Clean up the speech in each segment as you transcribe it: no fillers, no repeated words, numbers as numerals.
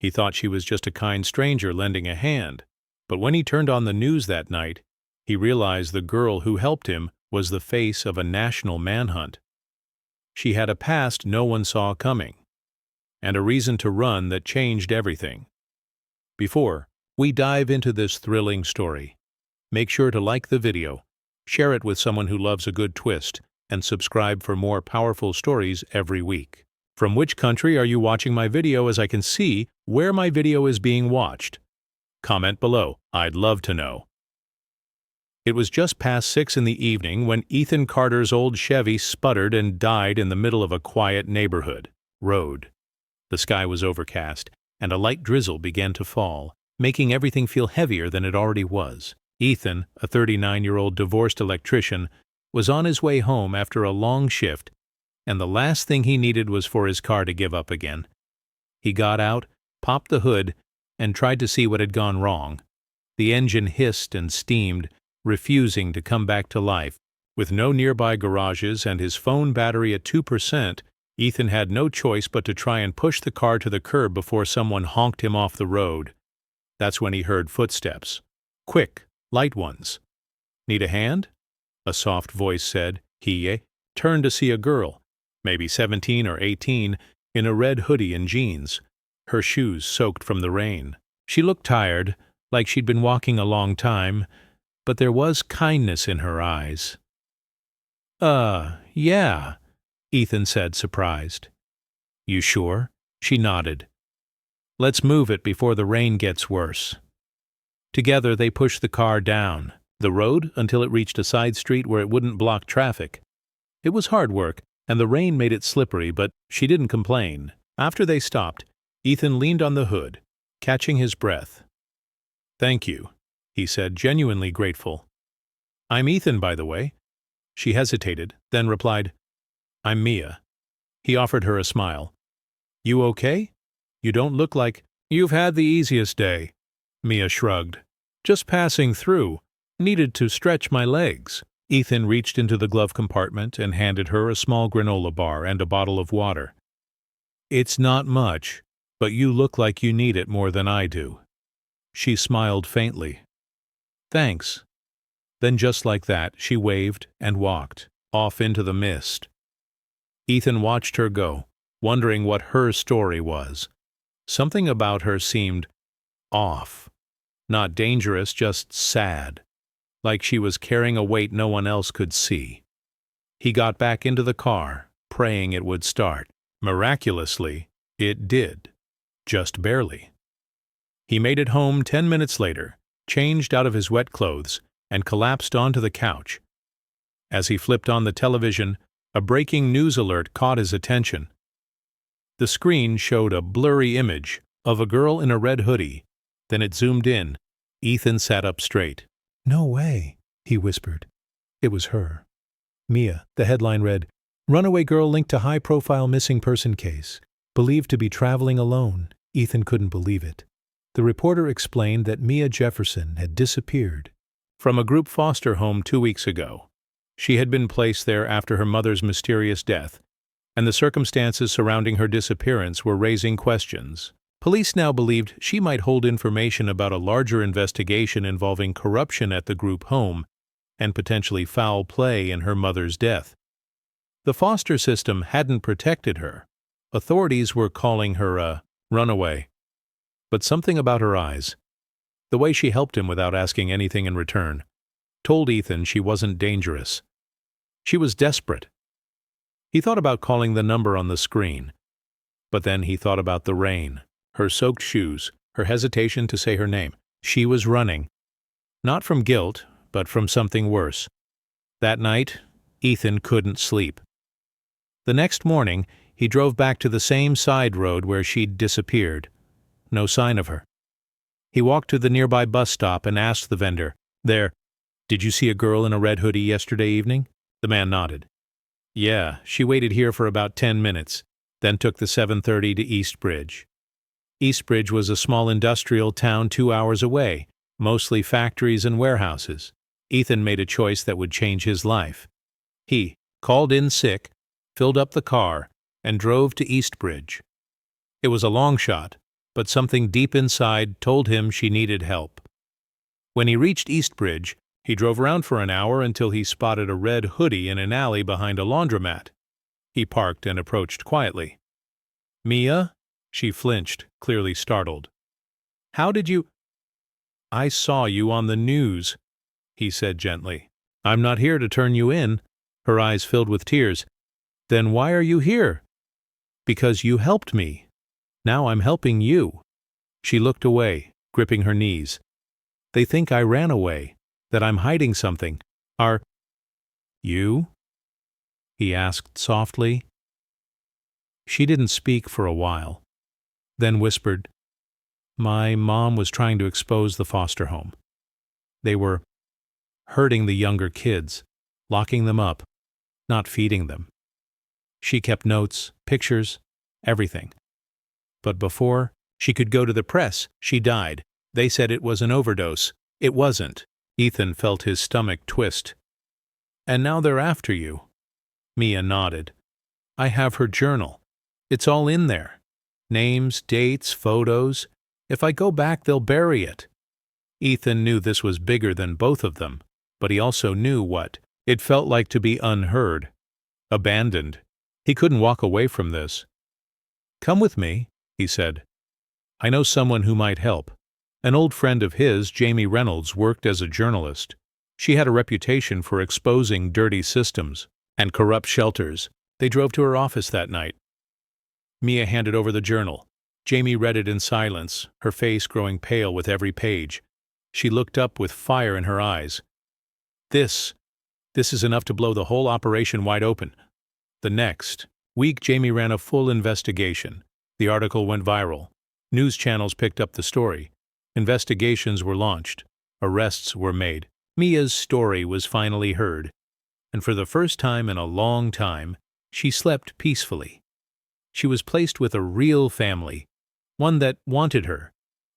He thought she was just a kind stranger lending a hand, but when he turned on the news that night, he realized the girl who helped him was the face of a national manhunt. She had a past no one saw coming, and a reason to run that changed everything. Before we dive into this thrilling story, make sure to like the video, share it with someone who loves a good twist, and subscribe for more powerful stories every week. From which country are you watching my video, as I can see where my video is being watched? Comment below, I'd love to know. It was just past 6 in the evening when Ethan Carter's old Chevy sputtered and died in the middle of a quiet neighborhood road. The sky was overcast, and a light drizzle began to fall, making everything feel heavier than it already was. Ethan, a 39-year-old divorced electrician, was on his way home after a long shift, and the last thing he needed was for his car to give up again. He got out, popped the hood, and tried to see what had gone wrong. The engine hissed and steamed, refusing to come back to life. With no nearby garages and his phone battery at 2%, Ethan had no choice but to try and push the car to the curb before someone honked him off the road. That's when he heard footsteps. Quick, light ones. Need a hand? A soft voice said. He turned to see a girl, maybe 17 or 18, in a red hoodie and jeans, her shoes soaked from the rain. She looked tired, like she'd been walking a long time, but there was kindness in her eyes. Yeah, Ethan said, surprised. You sure? She nodded. Let's move it before the rain gets worse. Together they pushed the car down the road until it reached a side street where it wouldn't block traffic. It was hard work, and the rain made it slippery, but she didn't complain. After they stopped, Ethan leaned on the hood, catching his breath. Thank you, he said, genuinely grateful. I'm Ethan, by the way. She hesitated, then replied, I'm Mia. He offered her a smile. You okay? You don't look like... You've had the easiest day. Mia shrugged. Just passing through. Needed to stretch my legs. Ethan reached into the glove compartment and handed her a small granola bar and a bottle of water. It's not much, but you look like you need it more than I do. She smiled faintly. Thanks. Then just like that, she waved and walked off into the mist. Ethan watched her go, wondering what her story was. Something about her seemed off. Not dangerous, just sad. Like she was carrying a weight no one else could see. He got back into the car, praying it would start. Miraculously, it did. Just barely. He made it home 10 minutes later, changed out of his wet clothes, and collapsed onto the couch. As he flipped on the television, a breaking news alert caught his attention. The screen showed a blurry image of a girl in a red hoodie. Then it zoomed in. Ethan sat up straight. No way, he whispered. It was her. Mia, the headline read, Runaway girl linked to high-profile missing person case. Believed to be traveling alone. Ethan couldn't believe it. The reporter explained that Mia Jefferson had disappeared from a group foster home 2 weeks ago. She had been placed there after her mother's mysterious death, and the circumstances surrounding her disappearance were raising questions. Police now believed she might hold information about a larger investigation involving corruption at the group home and potentially foul play in her mother's death. The foster system hadn't protected her. Authorities were calling her a runaway. But something about her eyes, the way she helped him without asking anything in return, told Ethan she wasn't dangerous. She was desperate. He thought about calling the number on the screen, but then he thought about the rain, her soaked shoes, her hesitation to say her name. She was running. Not from guilt, but from something worse. That night, Ethan couldn't sleep. The next morning, he drove back to the same side road where she'd disappeared. No sign of her. He walked to the nearby bus stop and asked the vendor, There, did you see a girl in a red hoodie yesterday evening? The man nodded. Yeah, she waited here for about 10 minutes, then took the 7:30 to Eastbridge. Eastbridge was a small industrial town 2 hours away, mostly factories and warehouses. Ethan made a choice that would change his life. He called in sick, filled up the car, and drove to Eastbridge. It was a long shot, but something deep inside told him she needed help. When he reached Eastbridge, he drove around for an hour until he spotted a red hoodie in an alley behind a laundromat. He parked and approached quietly. "Mia?" She flinched, clearly startled. "How did you—" "I saw you on the news," he said gently. "I'm not here to turn you in." Her eyes filled with tears. "Then why are you here?" "Because you helped me. Now I'm helping you." She looked away, gripping her knees. "They think I ran away, that I'm hiding something. Are you?" he asked softly. She didn't speak for a while, then whispered, "My mom was trying to expose the foster home. They were hurting the younger kids, locking them up, not feeding them. She kept notes, pictures, everything. But before she could go to the press, she died. They said it was an overdose. It wasn't." Ethan felt his stomach twist. "And now they're after you." Mia nodded. "I have her journal. It's all in there. Names, dates, photos. If I go back, they'll bury it." Ethan knew this was bigger than both of them, but he also knew what it felt like to be unheard, abandoned. He couldn't walk away from this. "Come with me," he said. "I know someone who might help." An old friend of his, Jamie Reynolds, worked as a journalist. She had a reputation for exposing dirty systems and corrupt shelters. They drove to her office that night. Mia handed over the journal. Jamie read it in silence, her face growing pale with every page. She looked up with fire in her eyes. This is enough to blow the whole operation wide open." The next week, Jamie ran a full investigation. The article went viral. News channels picked up the story. Investigations were launched. Arrests were made. Mia's story was finally heard. And for the first time in a long time, she slept peacefully. She was placed with a real family, one that wanted her,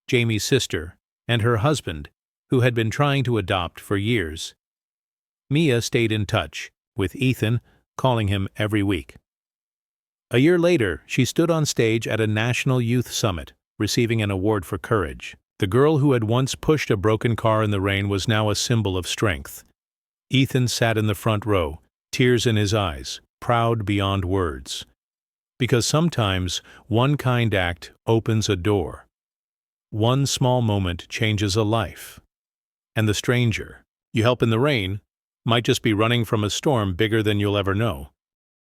Jamie's sister, and her husband, who had been trying to adopt for years. Mia stayed in touch, with Ethan calling him every week. A year later, she stood on stage at a national youth summit, receiving an award for courage. The girl who had once pushed a broken car in the rain was now a symbol of strength. Ethan sat in the front row, tears in his eyes, proud beyond words. Because sometimes one kind act opens a door. One small moment changes a life. And the stranger you help in the rain might just be running from a storm bigger than you'll ever know.